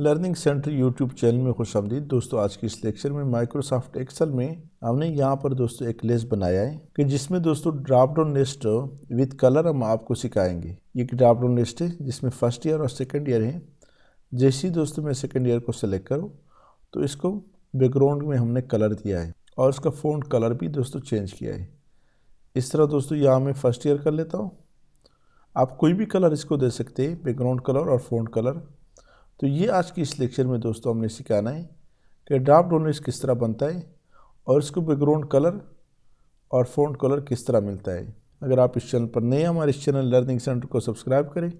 Learning centre YouTube channel में खुशामदीद। दोस्तों आज की इस लेक्चर में माइक्रोसॉफ्ट एक्सेल में हमने यहाँ पर दोस्तों एक लिस्ट बनाया है कि जिसमें दोस्तों drop down list with colour हम आपको सिखाएंगे। ये ड्रॉप डाउन लिस्ट है जिसमें फर्स्ट ईयर और सेकंड ईयर है। जैसे ही दोस्तों मैं सेकंड ईयर को सेलेक्ट करूँ तो इसको बैकग्राउंड में हमने कलर दिया है और इसका फ़ॉन्ट कलर भी दोस्तों चेंज किया है। इस तरह दोस्तों यहाँ मैं फर्स्ट ईयर कर लेता हूँ। आप कोई भी कलर इसको दे सकते हैं, बैकग्राउंड कलर और फ़ॉन्ट कलर। तो ये आज की इस लेक्चर में दोस्तों हमने सिखाना है कि ड्रॉप डाउन लिस्ट किस तरह बनता है और इसको बैकग्राउंड कलर और फ़ॉन्ट कलर किस तरह मिलता है। अगर आप इस चैनल पर नए हैं, हमारे इस चैनल लर्निंग सेंटर को सब्सक्राइब करें,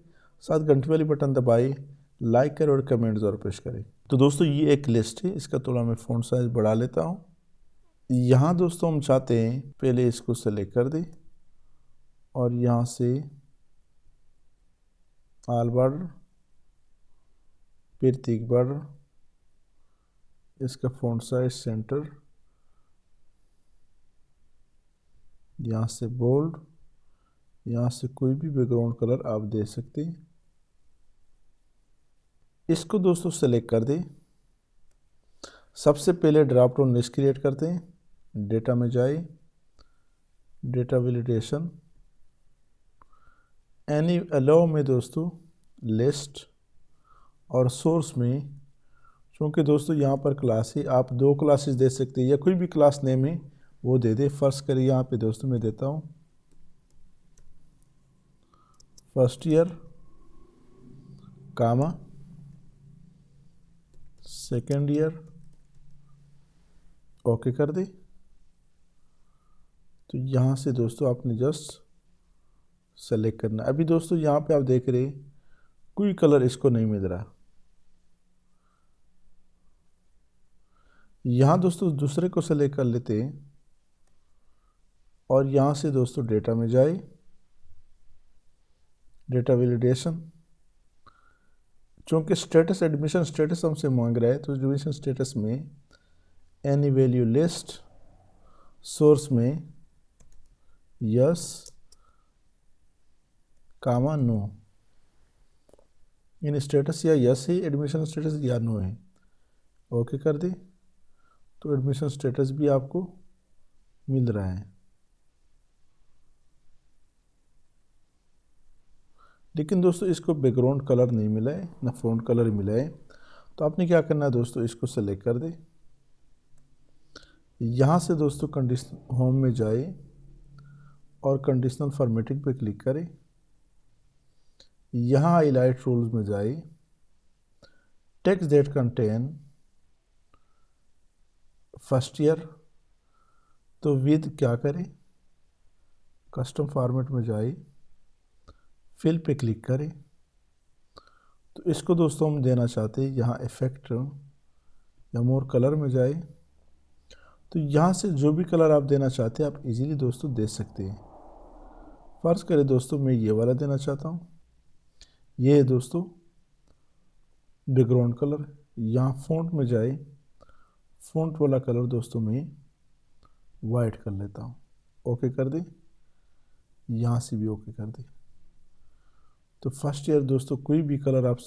साथ घंटे वाली बटन दबाएं, लाइक करें और कमेंट ज़रूर पेश करें। तो दोस्तों ये एक लिस्ट है, इसका थोड़ा मैं फ़ॉन्ट साइज़ बढ़ा लेता हूँ। यहाँ दोस्तों हम चाहते हैं पहले इसको सेलेक्ट कर दें और यहाँ से ऑल बॉर्डर, फिर थिक बॉर्डर, इसका फ़ॉन्ट साइज सेंटर, यहाँ से बोल्ड, यहाँ से कोई भी बैकग्राउंड कलर आप दे सकते हैं। इसको दोस्तों सेलेक्ट कर दें। सबसे पहले ड्रॉप डाउन लिस्ट क्रिएट करते हैं। डेटा में जाए, डेटा वैलिडेशन, एनी अलाउ में दोस्तों लिस्ट और सोर्स में, क्योंकि दोस्तों यहाँ पर क्लास है, आप 2 क्लासेस दे सकते हैं या कोई भी क्लास नेम है वो दे दे। फर्स्ट करिए यहाँ पे दोस्तों मैं देता हूँ फर्स्ट ईयर कामा सेकेंड ईयर, ओके कर दे। तो यहाँ से दोस्तों आपने जस्ट सेलेक्ट करना। अभी दोस्तों यहाँ पे आप देख रहे कोई कलर इसको नहीं मिल रहा। यहाँ दोस्तों दूसरे को सेलेक्ट कर लेते हैं और यहाँ से दोस्तों डेटा में जाए, डेटा वैलिडेशन, चूँकि स्टेटस एडमिशन स्टेटस हमसे मांग रहा है तो एडमिशन स्टेटस में एनी वैल्यू लिस्ट, सोर्स में yes comma no, in status या यस है एडमिशन स्टेटस या नो है, ओके कर दे। तो एडमिशन स्टेटस भी आपको मिल रहा है। लेकिन दोस्तों इसको बैकग्राउंड कलर नहीं मिला है, ना फ़ॉन्ट कलर मिला है। तो आपने क्या करना है दोस्तों, इसको सेलेक्ट कर दे। यहाँ से दोस्तों कंडीशन होम में जाए और कंडीशनल फॉर्मेटिंग पे क्लिक करें। यहाँ हाईलाइट रूल्स में जाए, text that contain first year, तो विद क्या करें, कस्टम फॉर्मेट में जाए, फिल पे क्लिक करें। तो इसको दोस्तों हम देना चाहते हैं यहाँ इफेक्ट या मोर कलर में जाए। तो यहाँ से जो भी कलर आप देना चाहते हैं आप इजीली दोस्तों दे सकते हैं। फर्ज करें दोस्तों मैं ये वाला देना चाहता हूँ, ये है दोस्तों बैकग्राउंड कलर। यहाँ फ़ॉन्ट में जाए, फ़ॉन्ट वाला कलर दोस्तों मैं वाइट कर लेता हूँ, ओके कर दे। यहाँ से भी ओके कर दे। तो फर्स्ट ईयर दोस्तों कोई भी कलर आप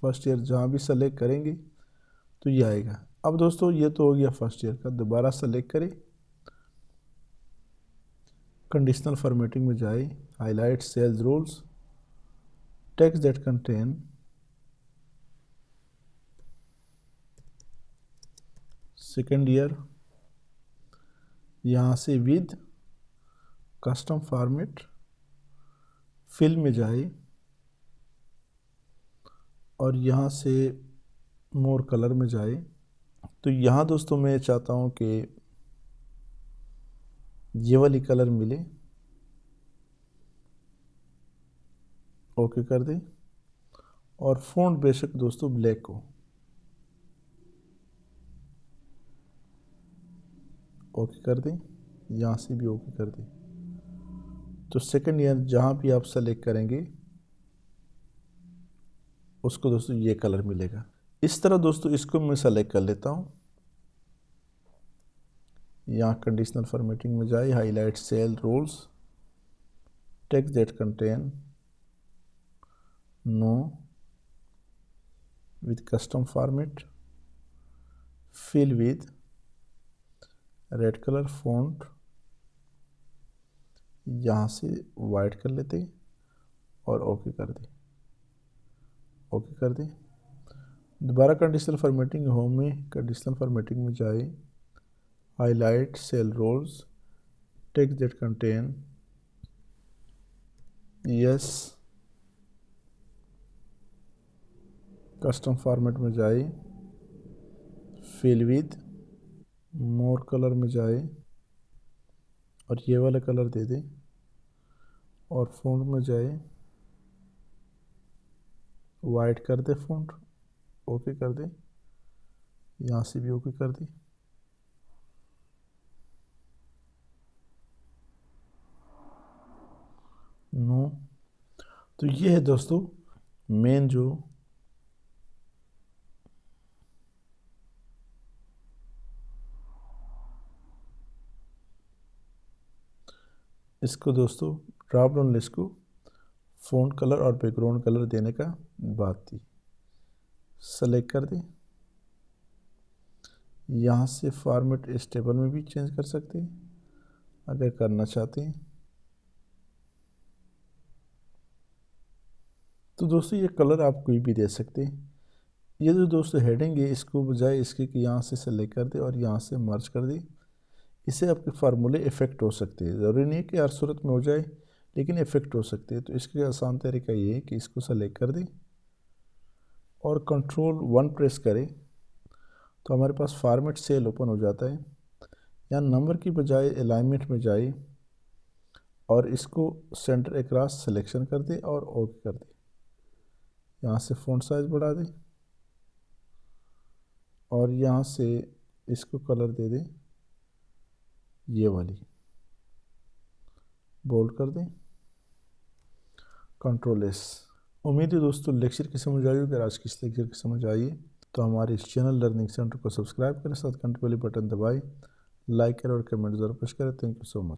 फर्स्ट ईयर जहाँ भी सेलेक्ट करेंगे तो ये आएगा। अब दोस्तों ये तो हो गया फर्स्ट ईयर का। दोबारा सेलेक्ट करें, कंडीशनल फॉर्मेटिंग में जाए, highlight cells rules, text that contain second year, यहाँ से विद कस्टम फॉर्मेट, फिल में जाए और यहाँ से मोर कलर में जाए। तो यहाँ दोस्तों मैं चाहता हूँ कि ये वाली कलर मिले, ओके कर दें। और फ़ॉन्ट बेशक दोस्तों ब्लैक हो, ओके कर दें। यहाँ से भी ओके कर दें। तो सेकंड ईयर जहाँ भी आप सेलेक्ट करेंगे उसको दोस्तों ये कलर मिलेगा। इस तरह दोस्तों इसको मैं सेलेक्ट कर लेता हूँ। यहाँ कंडीशनल फॉर्मेटिंग में जाए, highlight cell rules, text that contain no, with custom format, fill with red colour font, यहाँ से वाइट कर लेते और ओके कर दे, ओके कर दे। दोबारा कंडीशनल फॉर्मेटिंग होम में कंडीशनल फॉर्मेटिंग में जाए, highlight cell rules, text that contain yes, custom format में जाए, फिल विद, मोर कलर में जाए और ये वाला कलर दे दे और फ़ॉन्ट में जाए, वाइट कर दे फ़ॉन्ट, ओके कर दे, यहाँ से भी ओके कर दे। नो, तो ये है दोस्तों मेन जो इसको दोस्तों ड्रॉप डाउन लिस्ट को फ़ॉन्ट कलर और बैकग्राउंड कलर देने का बात थी। सेलेक्ट कर दें, यहाँ से फॉर्मेट स्टेबल में भी चेंज कर सकते हैं अगर करना चाहते हैं। तो दोस्तों ये कलर आप कोई भी दे सकते हैं। ये जो दोस्तों हेडिंग है इसको बजाय इसके कि यहाँ से सेलेक्ट कर दे और यहाँ से मर्ज कर दे, इससे आपके फार्मूले इफ़ेक्ट हो सकते हैं। ज़रूरी नहीं है कि हर सूरत में हो जाए, लेकिन इफ़ेक्ट हो सकते हैं। तो इसके आसान तरीका ये है कि इसको सेलेक्ट कर दें और Ctrl+1 प्रेस करें तो हमारे पास फॉर्मेट सेल ओपन हो जाता है। यहाँ नंबर की बजाय अलाइनमेंट में जाए और इसको सेंटर अक्रॉस सिलेक्शन कर दे और ओके कर दे। यहाँ से फ़ॉन्ट साइज बढ़ा दें और यहाँ से इसको कलर दे दें, ये वाली बोल्ड कर दें, Ctrl+S। उम्मीद है दोस्तों लेक्चर की समझ आई। अगर आज की इस लेक्चर की समझ आई तो हमारे इस चैनल लर्निंग सेंटर को सब्सक्राइब करें, साथ घंटे वाली बटन दबाएं, लाइक करें और कमेंट ज़रूर पेश करें। Thank you so much.